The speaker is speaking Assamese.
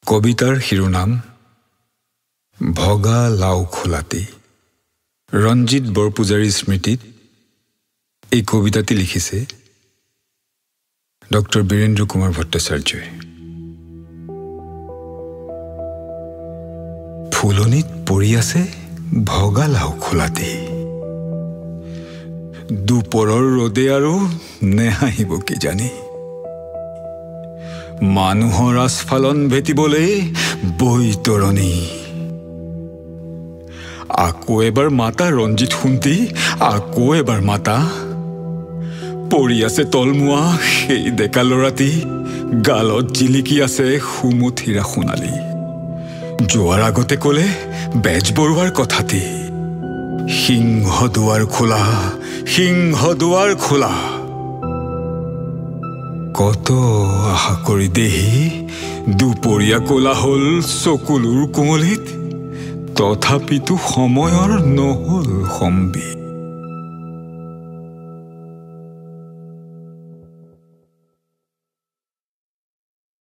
কবিতাৰ শিৰোনাম ভগা লাও খোলাতি। ৰঞ্জিত বৰপূজাৰীৰ স্মৃতিত এই কবিতাটি লিখিছে ডক্টৰ বীৰেন্দ্ৰ কুমাৰ ভট্টাচাৰ্যই। ফুলনিত পৰি আছে ভগা লাও খোলাতি, দুপৰৰ ৰদে আৰু নেহাঁহিব কিজানি। মানুহৰ আস্ফালন ভেটিবলৈ বৈতৰণি। আকৌ এবাৰ মাতা ৰঞ্জিত শুন্তি, আকৌ এবাৰ মাতা। পৰি আছে তলমুৱা সেই ডেকা ল'ৰাটি, গালত জিলিকি আছে সুমথিৰা সোণালী। যোৱাৰ আগতে ক'লে বেজবৰুৱাৰ কথাটি, সিংহ দুৱাৰ খোলা, সিংহ দুৱাৰ খোলা। কত আশা কৰি দেহি দুপৰীয়া কলা হল চকুলোৰ কোমলিত, তথাপিতো সময়ৰ নহল সম্বি।